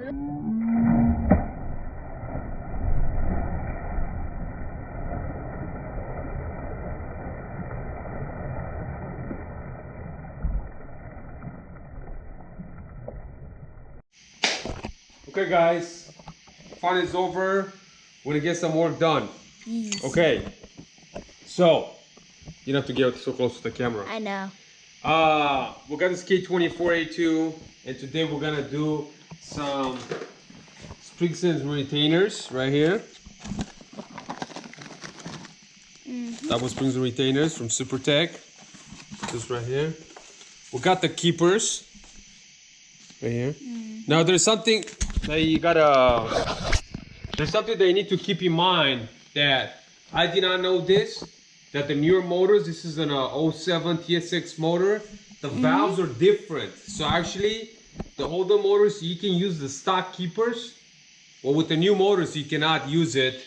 Okay guys, fun is over. We're gonna get some work done. Yes. Okay, so you don't have to get so close to the camera. I know. We got this K24A2, and today we're gonna do some springs and retainers right here. Double springs and retainers from Supertech. This right here. We got the keepers right here. Now there's something that you gotta. There's something that you need to keep in mind that I did not know this. That the newer motors, this is an 07 TSX motor, the valves are different. So actually, the older motors, you can use the stock keepers. Well, with the new motors, you cannot use it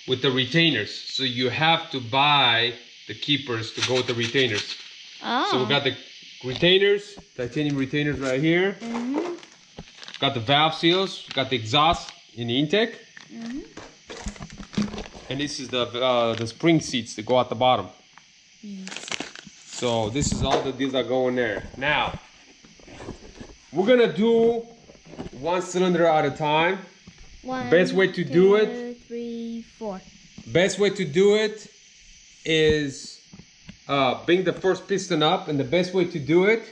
with the retainers. So you have to buy the keepers to go with the retainers. Oh. So we got the retainers, titanium retainers right here. Got the valve seals, got the exhaust in the intake. And this is the spring seats that go at the bottom. So this is all that these are going there. Now, we're gonna do one cylinder at a time. Best way to do it. 2, 3, 4. Best way to do it is bring the first piston up, and the best way to do it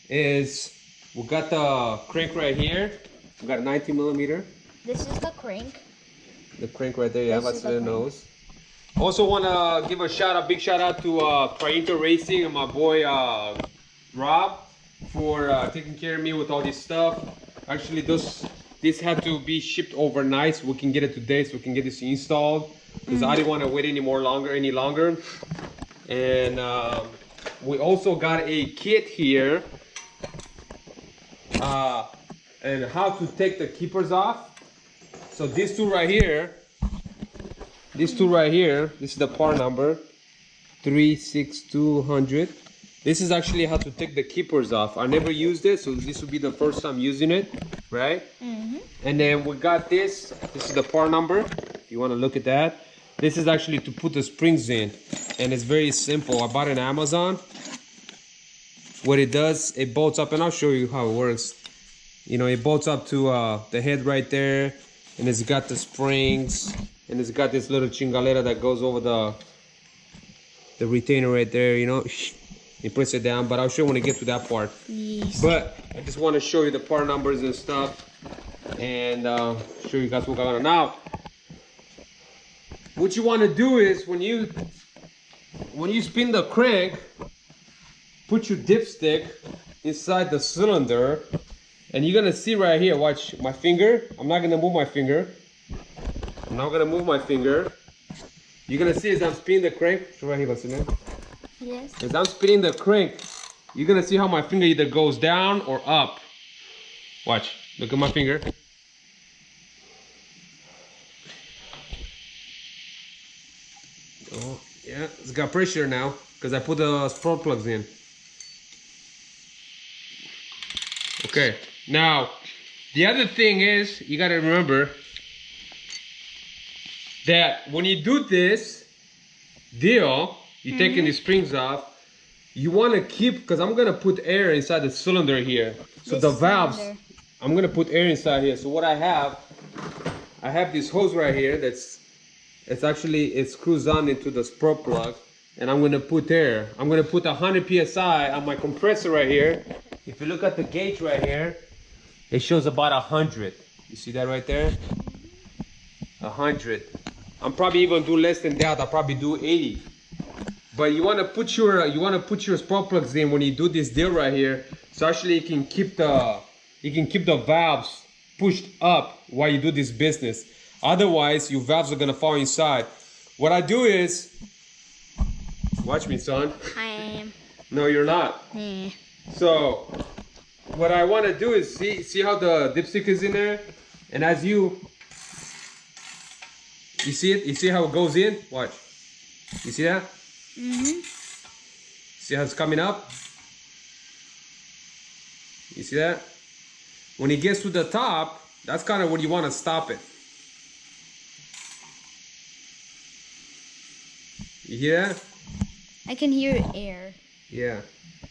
is we got the crank right here. We got a 90 millimeter. This is the crank. The crank right there, yeah, This is Vasile the knows. Also want to give a big shout out to K24 Racing and my boy Rob for taking care of me with all this stuff. Actually, this had to be shipped overnight, so we can get it today, so we can get this installed. Because I didn't want to wait any longer. And we also got a kit here, and how to take the keepers off. So these two right here, this is the part number 36200. This is actually how to take the keepers off. I never used it, so this will be the first time using it, right? And then we got this is the part number, if you want to look at that. This is actually to put the springs in, and it's very simple. I bought it on Amazon. What it does, it bolts up, and I'll show you how it works. You know, it bolts up to the head right there, and it's got the springs, and it's got this little cingadera that goes over the retainer right there, you know. You press it down, but I'll show you when I get to that part. Yes. But I just want to show you the part numbers and stuff, and show you guys what got on. Now, what you want to do is when you spin the crank, put your dipstick inside the cylinder. And you're gonna see right here, watch my finger. I'm not gonna move my finger. I'm not gonna move my finger. You're gonna see as I'm spinning the crank. Show right here, Vasile. Yes. As I'm spinning the crank, you're gonna see how my finger either goes down or up. Watch, look at my finger. Oh, yeah, it's got pressure now because I put the spark plugs in. Okay. Now, the other thing is, you gotta remember that when you do this deal, you're taking the springs off, you wanna keep, because I'm gonna put air inside the cylinder here. So This the valves, cylinder. I'm gonna put air inside here. So what I have this hose right here it screws on into the spark plug, and I'm gonna put air. I'm gonna put 100 PSI on my compressor right here. If you look at the gauge right here, it shows about 100. You see that right there? 100. I'm probably even do less than that. I'll probably do 80. But you want to put your spark plugs in when you do this deal right here. So actually you can keep the valves pushed up while you do this business. Otherwise, your valves are gonna fall inside. What I do is, watch me, son. I am. No, you're not. So what I want to do is see how the dipstick is in there, and as you see it, you see how it goes in. Watch, you see that? See how it's coming up? You see that? when it gets to the top, that's kind of where you want to stop it. You hear that? I can hear air. Yeah.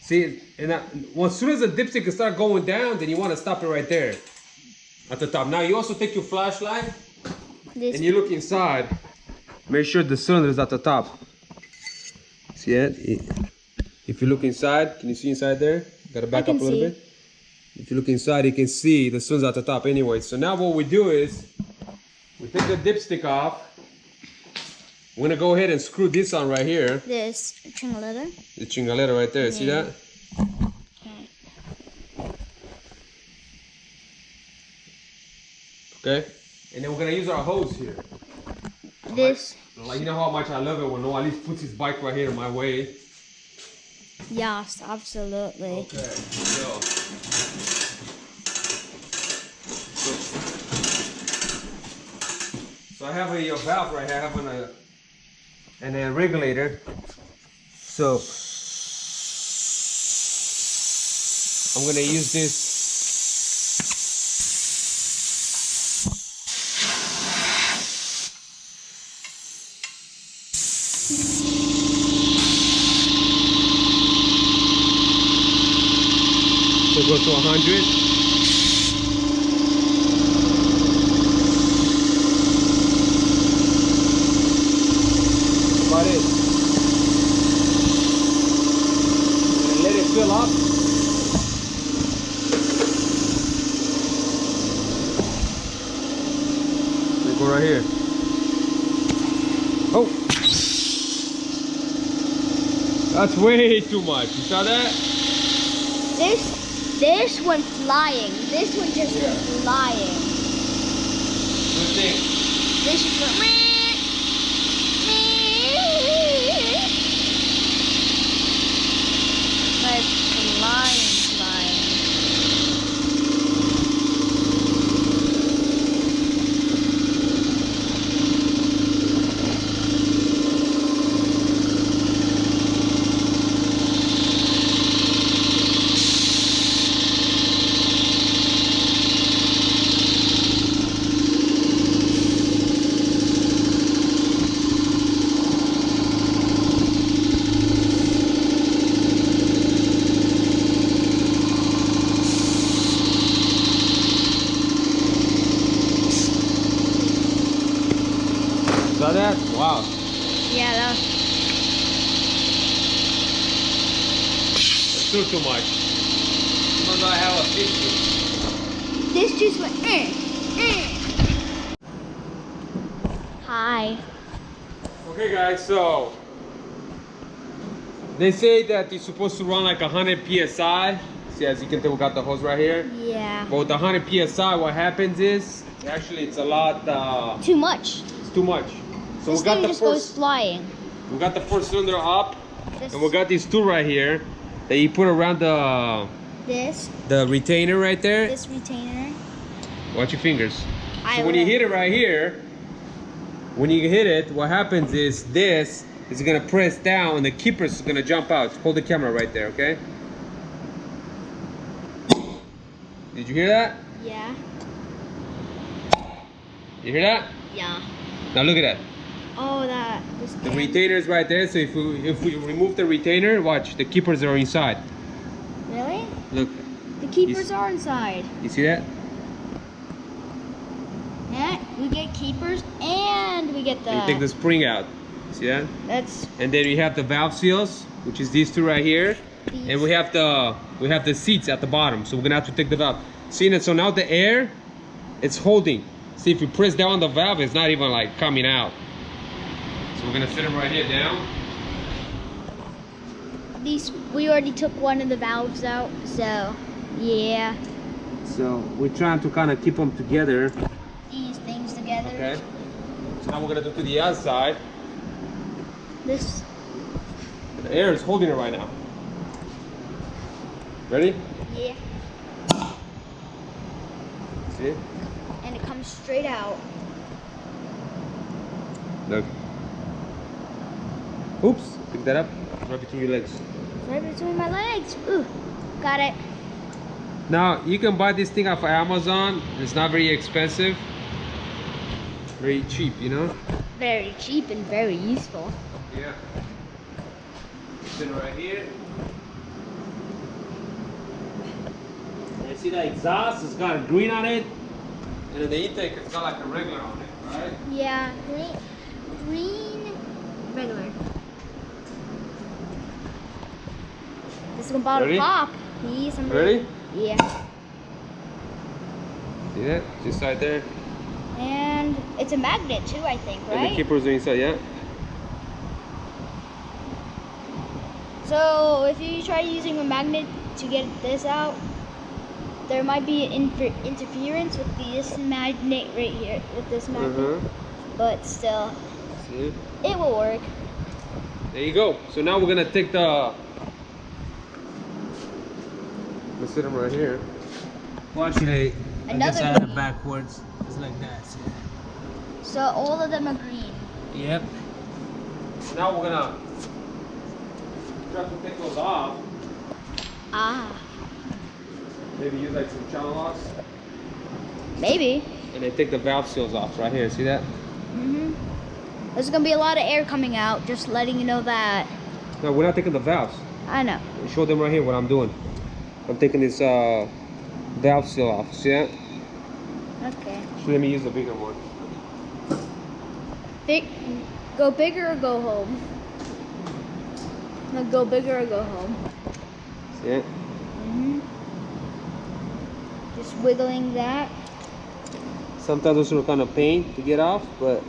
See, and well, as soon as the dipstick can start going down, then you want to stop it right there at the top. Now you also take your flashlight and you look inside. Make sure the cylinder is at the top. See it? If you look inside, can you see inside there? Gotta back up a little bit. If you look inside, you can see the cylinder's at the top anyway. So now what we do is, we take the dipstick off. We're gonna go ahead and screw this on right here. This cingadera. The cingadera right there, see that? Okay. And then we're gonna use our hose here. This. Like, you know how much I love it when Noah at least puts his bike right here in my way. Yes, absolutely. Okay, so I have a valve right here. I have a regulator. So I'm gonna use this. So go to 100. About it. And let it fill up. Then go right here. Oh! That's way too much. You saw that? This went flying. This one just went flying. Good thing. This just went. Like flying. Saw that? Wow. Yeah, that was. That's still too much. Even though I have a 50. This just went. Hi. Okay guys, so they say that you're supposed to run like 100 psi. See, as you can tell, we got the hose right here. Yeah. But with 100 psi, what happens is actually it's a lot. Too much. It's too much. So This we got thing the just first. goes flying. We got the first cylinder up, This, and we got these two right here that you put around the retainer right there. This retainer. Watch your fingers. So when will. you hit it right here, when you hit it, what happens is this is gonna press down and the keeper is gonna jump out. Hold the camera right there, okay? Did you hear that? Yeah. You hear that? Yeah. Now look at that. Oh, The retainer is right there. So if we remove the retainer, watch, the keepers are inside. Really? Look. The keepers are inside. You see that? Yeah, we get keepers and we get the. And you take the spring out. See that? That's. And then we have the valve seals, which is these two right here. And we have the seats at the bottom. So we're gonna have to take the valve. See that? So now the air, it's holding. See, if you press down on the valve, it's not even like coming out. So we're gonna sit them right here down. We already took one of the valves out, so yeah. So we're trying to kind of keep them together. These things together. Okay. So now we're gonna do to the outside. This. The air is holding it right now. Ready? Yeah. See? And it comes straight out. Look. Oops. Pick that up. Right between your legs. Right between my legs. Ooh. Got it. Now you can buy this thing off of Amazon. It's not very expensive. Very cheap, you know? Very cheap and very useful. Yeah. Sitting right here. You see that exhaust? It's got a green on it. And then the intake has got like a regular on it, right? Yeah, green, regular. This is about to pop. Yes, I'm Ready? Yeah. See that? Just right there. And it's a magnet too, I think, right? And the keepers are inside, yeah. So if you try using a magnet to get this out, there might be interference with this magnet right here, with this magnet. But still, See? it will work. There you go. So now we're gonna take the. Let's sit them right here. Well, actually, I guess I had it backwards. It's like that. See? So all of them are green. Yep. Now we're gonna try to take those off. Ah. Maybe use like some channel locks. Maybe. And then take the valve seals off right here. See that? There's gonna be a lot of air coming out. Just letting you know that. No, we're not taking the valves. I know. Show them right here what I'm doing. I'm taking this valve seal off. See that? Okay. So let me use the bigger one. Go bigger or go home. No, go bigger or go home. See it? Just wiggling that. Sometimes it's a kind of pain to get off, but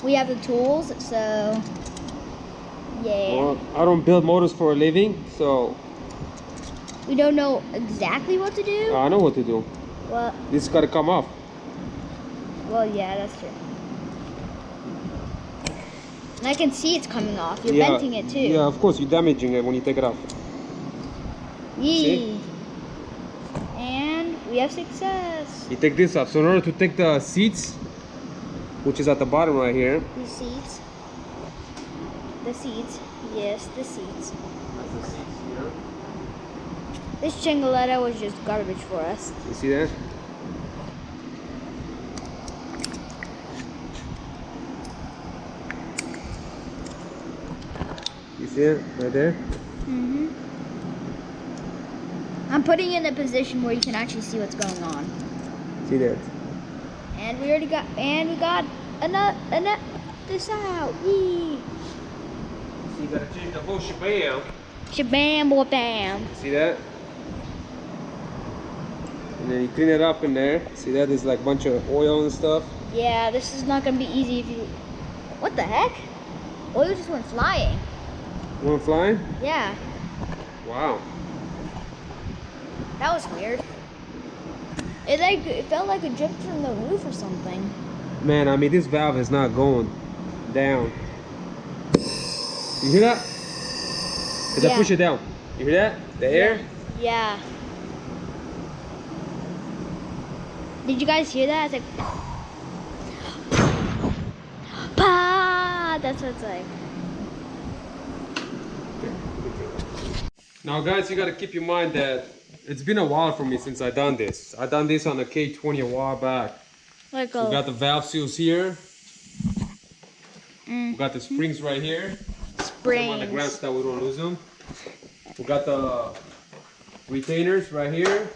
we have the tools, so yeah. Well, I don't build motors for a living, so we don't know exactly what to do. I know what to do. What? This has got to come off. Well, yeah, that's true. And I can see it's coming off. You're venting it too. Yeah, of course, you're damaging it when you take it off. Yee. See? And we have success. You take this off. So in order to take the seats, which is at the bottom right here. The seats. The seats. Yes, the seats. That's the seats here. This cingadera was just garbage for us. You see that? You see it right there? I'm putting it in a position where you can actually see what's going on. See that? And we got this out. Yee. So you gotta change the whole shebang. Shabam boy bam. See that? And then you clean it up in there. See that? There's like a bunch of oil and stuff. Yeah, this is not gonna be easy if you. What the heck? Oil just went flying. Went flying? Yeah. Wow. That was weird. It felt like it dripped from the roof or something. Man, I mean, this valve is not going down. You hear that? As I push it down. You hear that? The air? Yeah. Did you guys hear that? It's like, pa! That's what it's like. Now, guys, you gotta keep in mind that it's been a while for me since I done this. I done this on the K20 a while back. We got the valve seals here. We got the springs right here. Springs. On the ground so that we don't lose them. We got the retainers right here.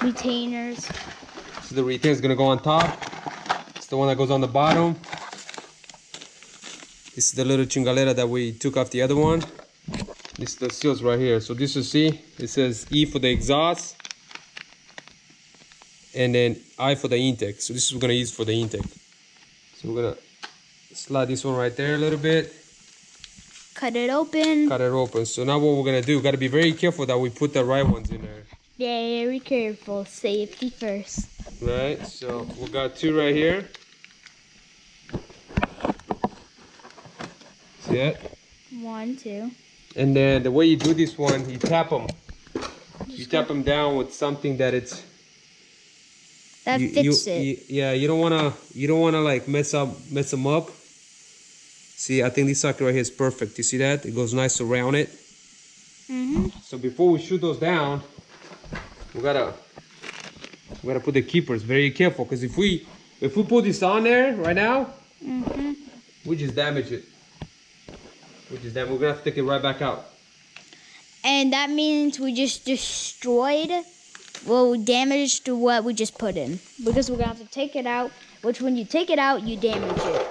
Retainers. So the retainer is gonna go on top. It's the one that goes on the bottom. This is the little cingadera that we took off the other one. This is the seals right here. So this you see, it says E for the exhaust, and then I for the intake. So this is what we're gonna use for the intake. So we're gonna slide this one right there a little bit. Cut it open. Cut it open. So now what we're gonna do, gotta be very careful that we put the right ones in there. Very careful. Safety first. Right, so we got two right here. See that? 1, 2. And then the way you do this one, you tap them. You tap them down with something that it's fits it. Yeah, you don't wanna like mess them up. See, I think this socket right here is perfect. You see that? It goes nice around it. So before we shoot those down, we gotta put the keepers. Very careful, because if we put this on there right now, we just damage it. We're gonna have to take it right back out. And that means we just destroyed, well, damaged what we just put in. Because we're gonna have to take it out, which when you take it out, you damage it.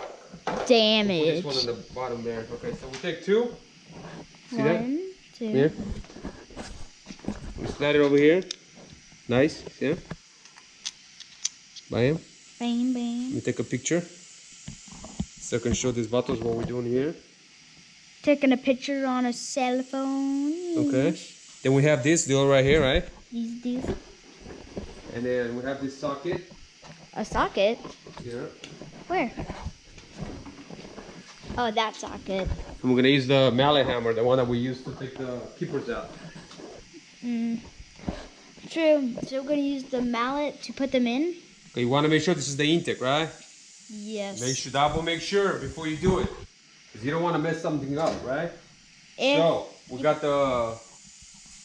Damage. Put this one on the bottom there. Okay, so we take two. See that? 1, 2. Here. We slide it over here. Nice. See that? Bam. Bam, Let bam. me take a picture. So I can show these bottles what we're doing here. Taking a picture on a cell phone. Okay. Then we have this deal right here, right? These. And then we have this socket. A socket? Yeah. Where? Oh, that socket. And we're gonna use the mallet hammer, the one that we used to take the keepers out. True. So we're gonna use the mallet to put them in? Okay, you wanna make sure this is the intake, right? Yes. Make sure before you do it. Because you don't wanna mess something up, right? So, we got the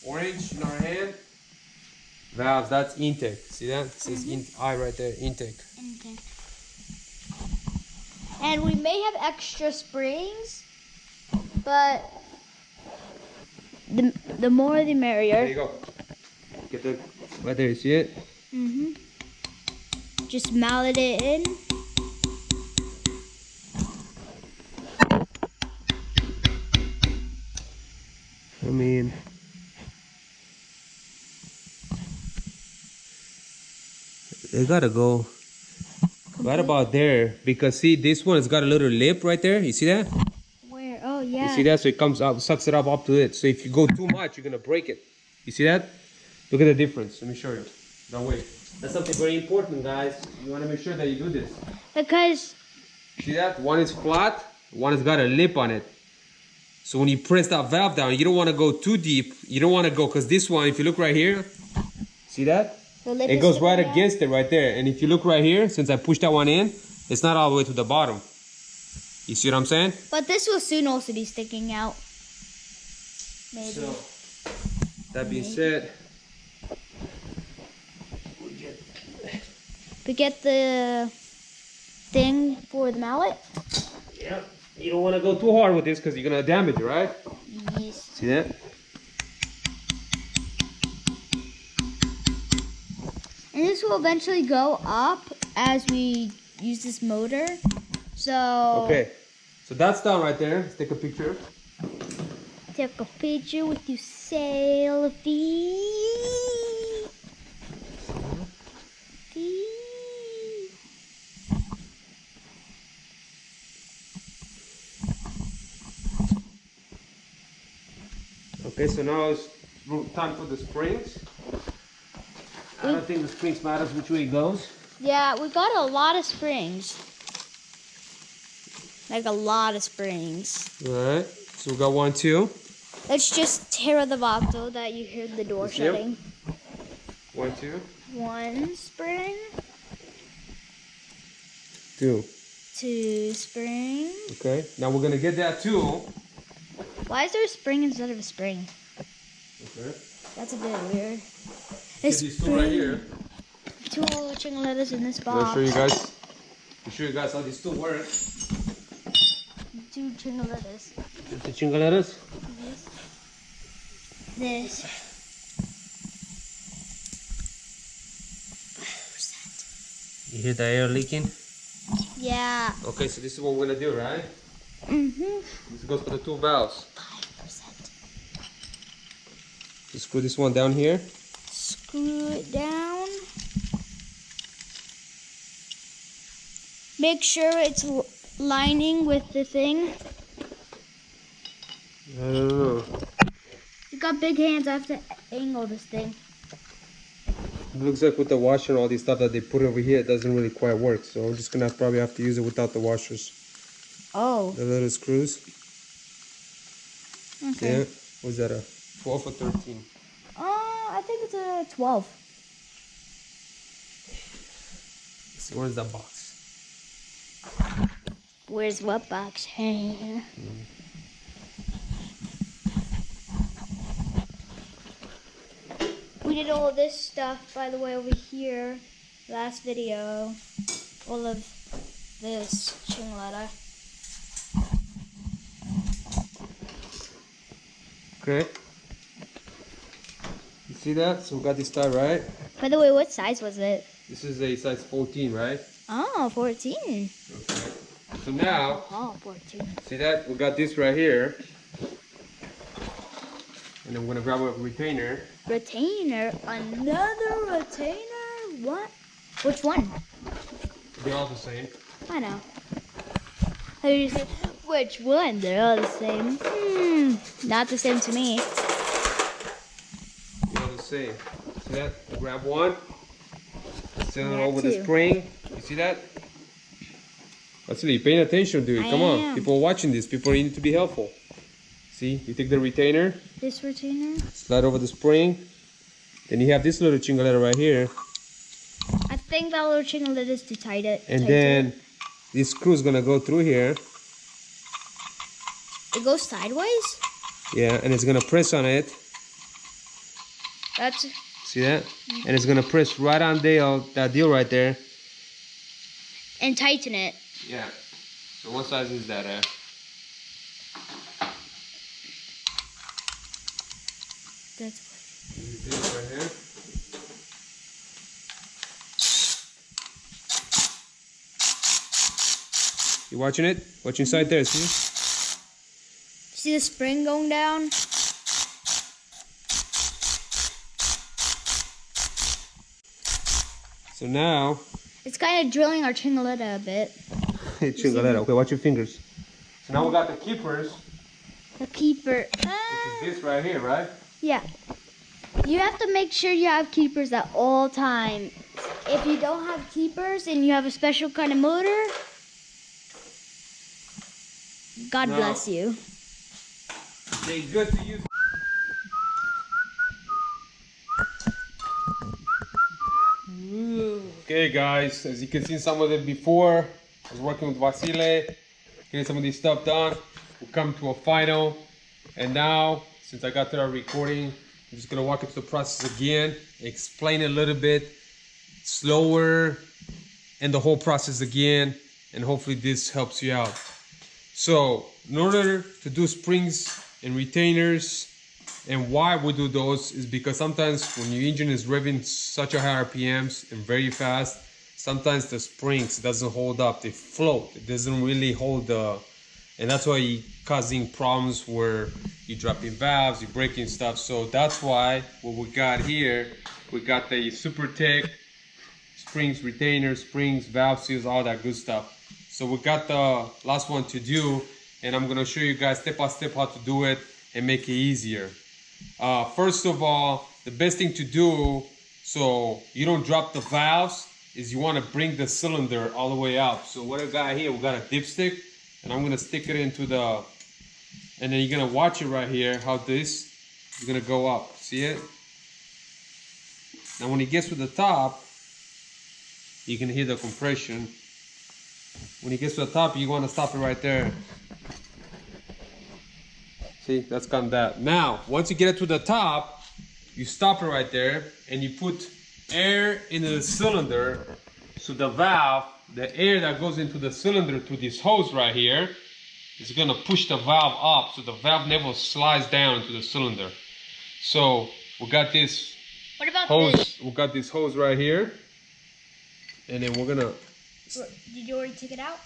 orange in our hand. Valves, that's intake. See that? It says I right there, intake. Okay. And we may have extra springs, but the more the merrier. There you go. Get the right there, you see it? Just mallet it in. I mean, they gotta go right about there, because see, this one has got a little lip right there. You see that? Where? Oh, yeah. You see that? So it comes out, sucks it up to it. So if you go too much, you're gonna break it. You see that? Look at the difference. Let me show you. That way. That's something very important, guys. You wanna make sure that you do this. Because... See that? One is flat, one has got a lip on it. So when you press that valve down, you don't want to go too deep. You don't want to go, because this one, if you look right here, see that? It goes right against it right there. And if you look right here, since I pushed that one in, it's not all the way to the bottom. You see what I'm saying? But this will soon also be sticking out. Maybe. So, that being said, we get the thing for the mallet. yeah, you don't want to go too hard with this because you're going to damage it, right? Yes. See that? And this will eventually go up as we use this motor. So... Okay, so that's done right there. Let's take a picture. Take a picture with your selfie. Okay, so now it's time for the springs. I don't think the springs matters which way it goes. Yeah, we got a lot of springs. Like a lot of springs. Alright, so we got 1, 2. Let's just tear the bottle that you heard the door shutting. 1, 2. 1 spring. 2. 2 spring. Okay, now we're gonna get that tool. Why is there a spring instead of a spring? Okay. That's a bit weird. Get these two right here. 2 chicken lettuce in this I'll box. show you guys how these two work. 2 chicken lettuce. The chingoleras. This. You hear the air leaking? Yeah. Okay, so this is what we're gonna do, right? This goes for the 2 valves. 5%. Just screw this one down here. Screw it down. Make sure it's lining with the thing. I don't know. You got big hands. I have to angle this thing. It looks like with the washer and all these stuff that they put over here, it doesn't really quite work. So I'm just gonna probably have to use it without the washers. Oh. The little screws. Okay. Yeah. Was that a 12 or 13? I think it's a 12. Let's see, where's that box? Where's what box? We we did all this stuff, by the way, over here. Last video. All of this cingadera. Okay. You see that? So we got this tie, right? By the way, what size was it? This is a size 14, right? Oh, 14. Okay. So now, Oh, 14. see that? We got this right here. And I'm gonna grab a retainer. Retainer? Another retainer? What? Which one? They're all the same. I know. How do you say, which one? They're all the same. Not the same to me. They're all the same. See that? Grab one. Send it Grab over two. the spring. You see that? Vasile, paying attention, dude. I Come on. am. People are watching this. People need to be helpful. See? You take the retainer, This retainer? slide over the spring. Then you have this little cingadera right here. I think that little cingadera is to tight it. And tight then it. this screw is gonna go through here. It goes sideways? Yeah, and it's gonna press on it. That's... See that? And it's gonna press right on that deal right there. And tighten it. Yeah. So what size is that at? That's This right here. You watching it? Watch inside there, see? See the spring going down? So now, It's kind of drilling our cingadera a bit. cingadera. Okay, watch your fingers. So now we got the keepers, The keeper. which is this right here, right? Yeah. You have to make sure you have keepers at all times. If you don't have keepers and you have a special kind of motor, God No. bless you. They're good to use. Okay, guys, as you can see some of it before, I was working with Vasile, getting some of this stuff done. We'll come to a final, and now, since I got to our recording, I'm just gonna walk you through the process again, explain it a little bit slower, and the whole process again, and hopefully this helps you out. So, in order to do springs and retainers, and why we do those is because sometimes when your engine is revving such a high RPMs and very fast, sometimes the springs doesn't hold up, they float, it doesn't really hold and that's why you're causing problems where you're dropping valves, you're breaking stuff. So that's why what we got here, we got the supertech springs, retainers, springs, valve seals, all that good stuff. So we got the last one to do, and I'm gonna show you guys step by step how to do it and make it easier. First of all, the best thing to do so you don't drop the valves is you want to bring the cylinder all the way up. So what I got here, we got a dipstick, and I'm gonna stick it into and then you're gonna watch it right here how this is gonna go up. See it? Now when it gets to the top, you can hear the compression. When it gets to the top, you want to stop it right there. See, that's gone that. Now, once you get it to the top, you stop it right there and you put air into the cylinder. So the valve, the air that goes into the cylinder to this hose right here is gonna push the valve up so the valve never slides down into the cylinder. So we got this What about hose, this? we got this hose right here. And then we're gonna Did you already take it out?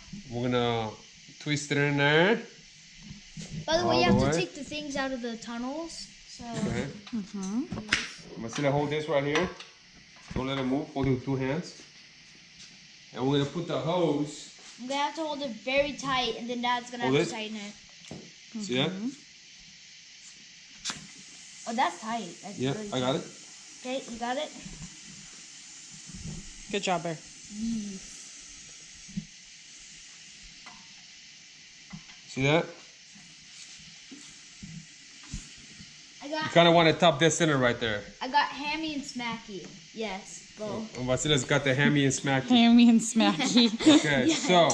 twist it in there. By the way, All you have the to way. take the things out of the tunnels. So Okay. Vasile, hold this right here. Don't let it move. Hold it with two hands. And we're gonna put the hose. I'm gonna have to hold it very tight, and then Dad's gonna Hold have it. to tighten it. See that? Oh, that's tight. That's Yeah, really I got tight. it. Okay, you got it. Good job, Bear. See that? I You got kind of want to top this center right there. hammy and smacky. Yes, both. And Vasile's got the hammy and smacky. Hammy and Smacky. Okay, so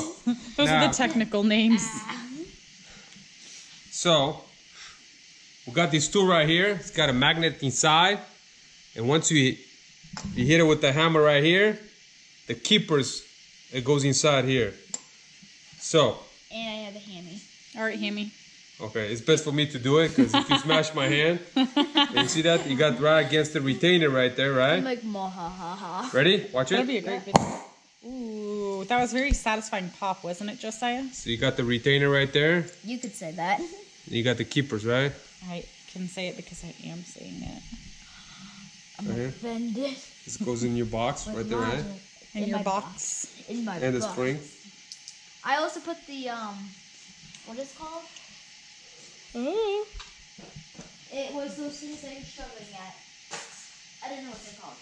Those now, are the technical names. so we got this tool right here. It's got a magnet inside. And once you hit it with the hammer right here, the keepers, it goes inside here. So. And I have a hammy. All right, Hammy. Okay, it's best for me to do it because if you smash my hand, and you see that? You got right against the retainer right there, right? I'm like, ha. Ready? Watch That'd it. be a great video. Ooh, that was very satisfying pop, wasn't it, Josiah? So you got the retainer right there. You could say that. And you got the keepers, right? I can say it because I am saying it. I'm Right here. offended. This goes in your box right there, right? In your my box. In my And the box. spring. I also put the what is it called? Oh. It was those things that you're struggling at. I don't know what they're called.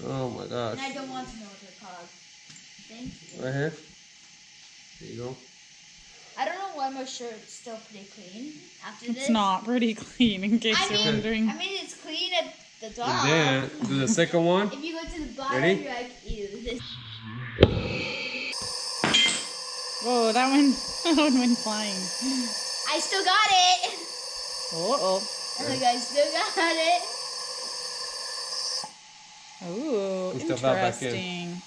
Oh my gosh. And I don't want to know what they're called. Thank you. Right here. There you go. I don't know why my shirt's still pretty clean after this. It's not pretty clean, in case you're wondering. I mean, it's clean at the top. And then do the second one. If you go to the bottom, Ready? you're like, ew. This. Whoa, that one went flying. I still got it. Uh-oh. Look, I still got it. Ooh, We stuff that back in. interesting.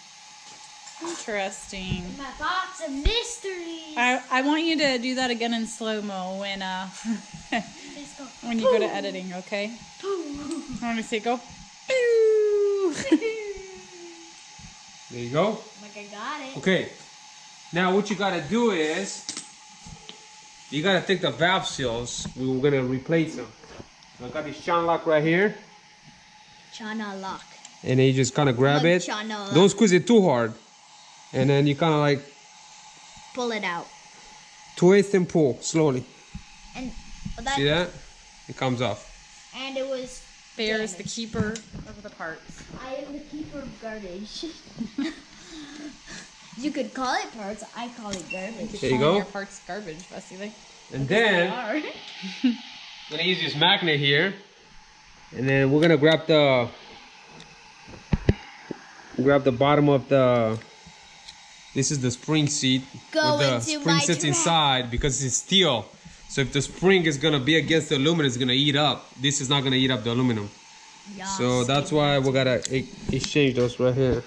Interesting. My box of mysteries. I want you to do that again in slow-mo when Let's go. when you go to editing, okay? I want to say go. Boo! There you go. Like I got it. Okay. Now what you gotta do is you gotta take the valve seals. We were gonna replace them. I got this Sean lock right here, Chana lock. and then you just kind of grab Look, it. Chana lock. Don't squeeze it too hard, and then you kind of like Pull it out. twist and pull slowly. And that. See that? It comes off. And it was. Bear is the damaged. keeper of the parts. I am the keeper of garbage. You could call it parts. I call it garbage. There you Calling go. Your parts garbage, Vasile. And then Are. I'm gonna use this magnet here, and then we're gonna grab the bottom of the. This is the spring seat. Go where the into spring my sits trap. inside because it's steel. So if the spring is gonna be against the aluminum, it's gonna eat up. This is not gonna eat up the aluminum. So that's why we gotta exchange those right here.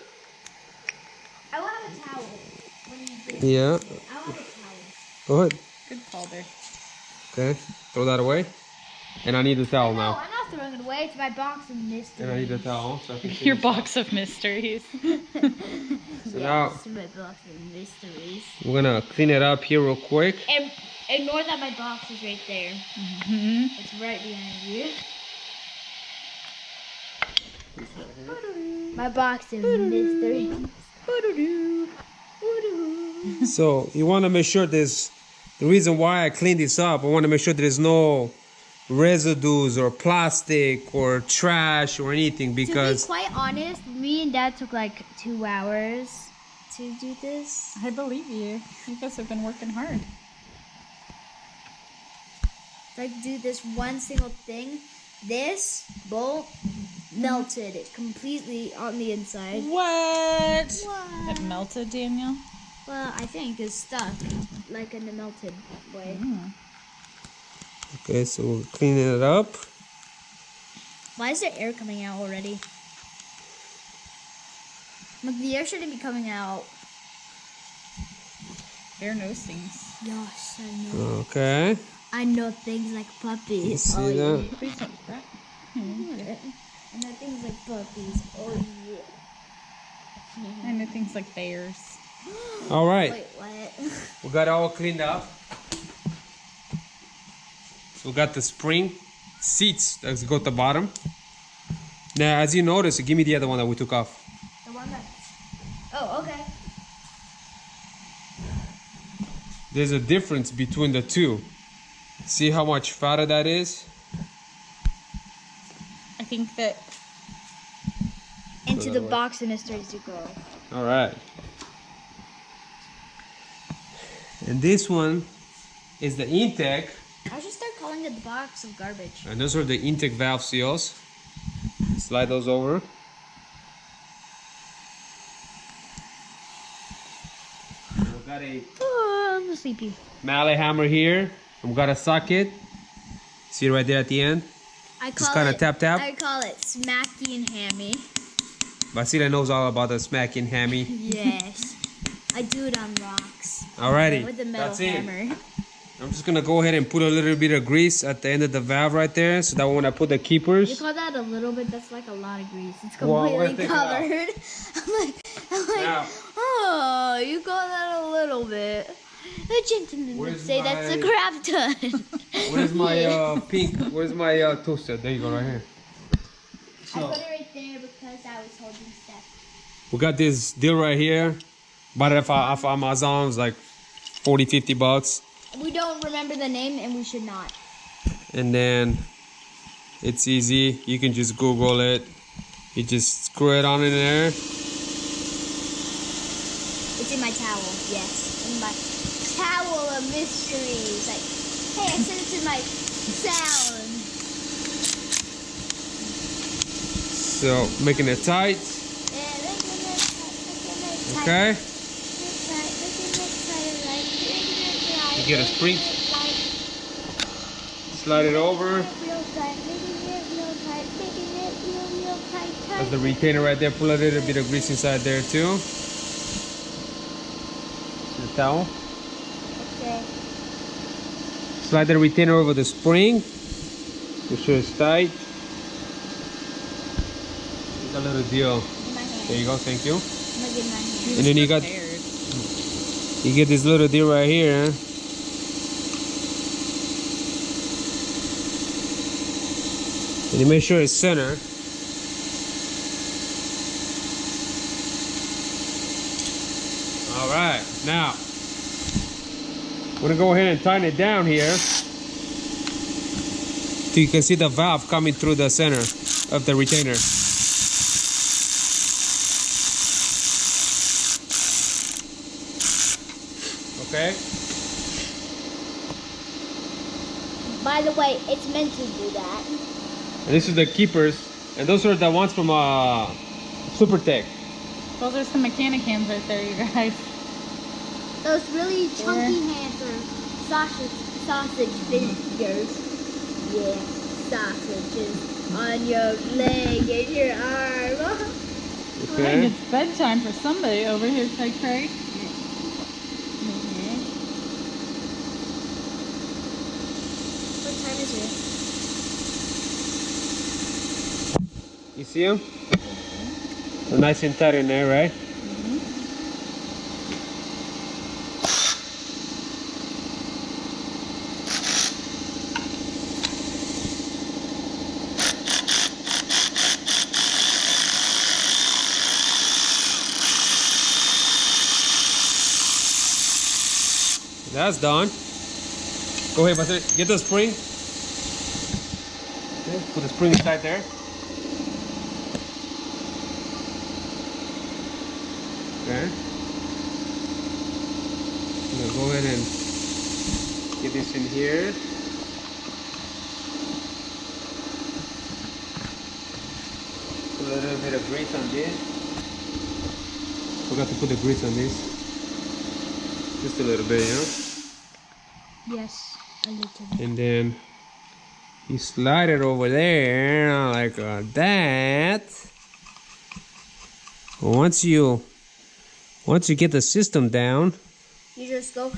I want a towel. When you do. Yeah. I want a towel. Go ahead. Good call there. Okay. Throw that away. And I need the towel No, now. I'm not throwing it away. It's my box of mysteries. And I need the towel. So I can Your box of mysteries. So now It's my box of mysteries. we're gonna clean it up here real quick. And ignore that my box is right there. It's right behind you. My box of mysteries. So you want to make sure there's the reason why I cleaned this up. I want to make sure there's no residues or plastic or trash or anything To be because quite honest, me and Dad took like 2 hours to do this. I believe you. You guys have been working hard. Like do this one single thing. This bolt melted it completely on the inside. What? What? It melted, Daniel? Well, I think it's stuck like in a melted way. okay, so we're cleaning it up. Why is there air coming out already? Look, the air shouldn't be coming out. Bear knows things. Yes, I know. Okay, I know things like puppies. see Oh, that? yeah. Please don't crack. I know things like puppies. Oh yeah. I know things like bears. All right, Wait, what? we got it all cleaned up. So we got the spring seats that go at the bottom. Now, as you notice, give me the other one that we took off. The one that. Oh, okay. There's a difference between the two. See how much fatter that is? I think that Into the box of mysteries you go. All right. And this one is the intake, I should start calling it the box of garbage. and those are the intake valve seals. Slide those over. We've got a Oh, I'm sleepy. mallet hammer here. We've got a socket. See it right there at the end. I Just kind of tap tap. I call it smacky and hammy. Vasile knows all about the smacking hammy. Yes. I do it on rocks. Alrighty, With the metal that's it. hammer. I'm just gonna go ahead and put a little bit of grease at the end of the valve right there, so that when I put the You keepers. call that a little bit? That's like a lot of grease. It's Well, I'm gonna completely take it out. covered. I'm like, Now. oh, you call that a little bit? The gentleman would Where's say that's a my- crap ton. Where's my pink? Where's my toaster? There you go, right here. I So put it right there because I was holding stuff. we got this deal right here. Bought it off Amazon. It was like 40, 50 bucks. We don't remember the name, and we should not. And then it's easy. You can just Google it. You just screw it on in there. It's in my towel, yes. In my towel of mysteries. Like, hey, I said it's in my towel. So making it tight. Yeah, making it tight. Okay. You get a spring. Slide Slide it over. real tight, making it real tight, making it real tight. That's the retainer right there. Pull a little bit of grease inside there too. See the towel. Okay. Slide the retainer over the spring. Make sure it's tight. It's a little deal. In my hand. There you go. Thank you. I'm gonna get in my hand. And then you got you get this little deal right here. And you make sure it's center. All right, now I'm gonna go ahead and tighten it down here so you can see the valve coming through the center of the retainer. Okay. By the way, it's meant to do that. And this is the keepers, and those are the ones from supertech. Those are some mechanic hands right there, you guys. Those really chunky hands are sausage fingers. Yeah, sausages on your leg and your arm. I think Okay. it's bedtime for somebody over here, Cray Cray. What time is it? You see them? They're nice and tight in there, right? That's done. Go ahead, Vasile. Get the spring. Okay, put the spring inside there. Okay. I'm gonna go ahead and get this in here. Put a little bit of grease on this. Forgot to put the grease on this. Just a little bit, you know? Yes, a little bit. And then you slide it over there like that. Once you get the system down, You just go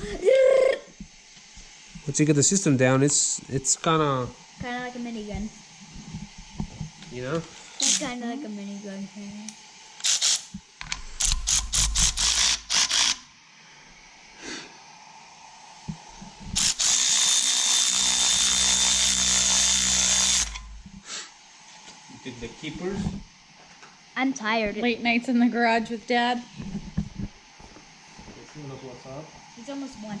once you get the system down, it's kind of, like a minigun. you know. It's kind of like a minigun. You did the keepers. I'm tired. Late nights in the garage with Dad. What's up? It's almost 1.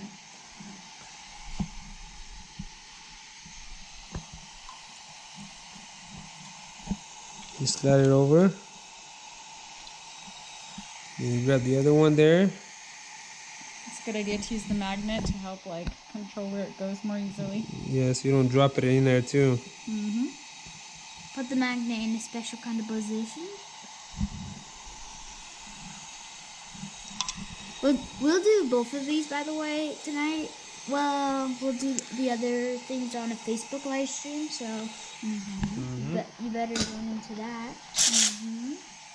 You slide it over. You grab the other one there. It's a good idea to use the magnet to help like control where it goes more easily. Yes, you don't drop it in there too. Put the magnet in a special kind of position. We'll do both of these, by the way, tonight. Well, we'll do the other things on a Facebook live stream, so you better run into that.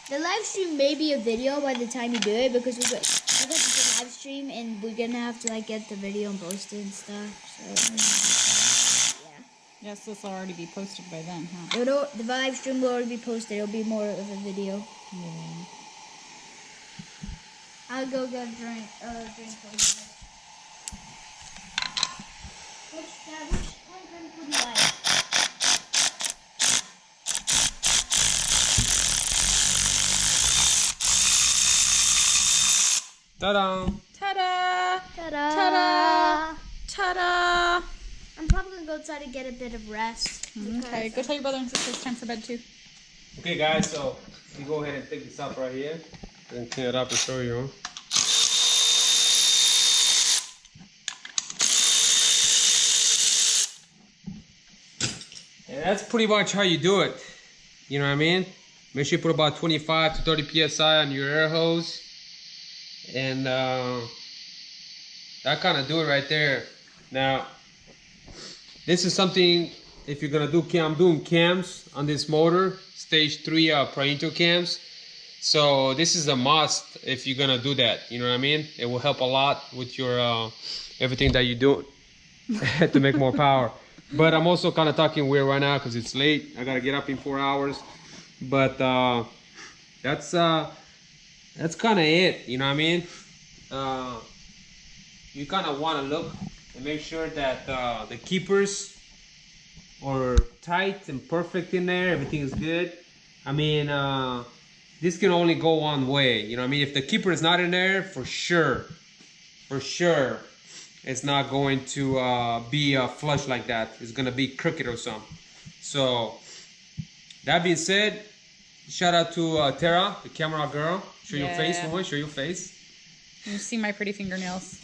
The live stream may be a video by the time you do it because we're going to live stream and we're gonna have to like get the video and post it and stuff. So yeah. Yes, this will already be posted by then, huh? The live stream will already be posted. It'll be more of a video. Yeah. I'll go get a drink for you. Which one drink would you like? Ta-da! Ta-da! Ta-da! Ta-da! Ta-da! I'm probably gonna go outside and get a bit of rest. Okay, go tell your brother and sister it's time for bed too. Okay, guys, so you go ahead and take this out right here and clean it up and show you. And that's pretty much how you do it. You know what I mean? Make sure you put about 25 to 30 psi on your air hose. And that kind of do it right there. Now, this is something, if you're gonna do I'm doing cams on this motor, stage 3 Printo cams. So this is a must if you're gonna do that. You know what I mean? It will help a lot with your everything that you do to make more power. But I'm also kind of talking weird right now because it's late. I gotta get up in 4 hours. But that's kind of it. You know what I mean? You kind of want to look and make sure that the keepers are tight and perfect in there. Everything is good. I mean, this can only go one way. You know what I mean? If the keeper is not in there, for sure, it's not going to be flush like that. It's going to be crooked or something. So, that being said, shout out to Tara, the camera girl. Show your face, woman. Show your face. You see my pretty fingernails.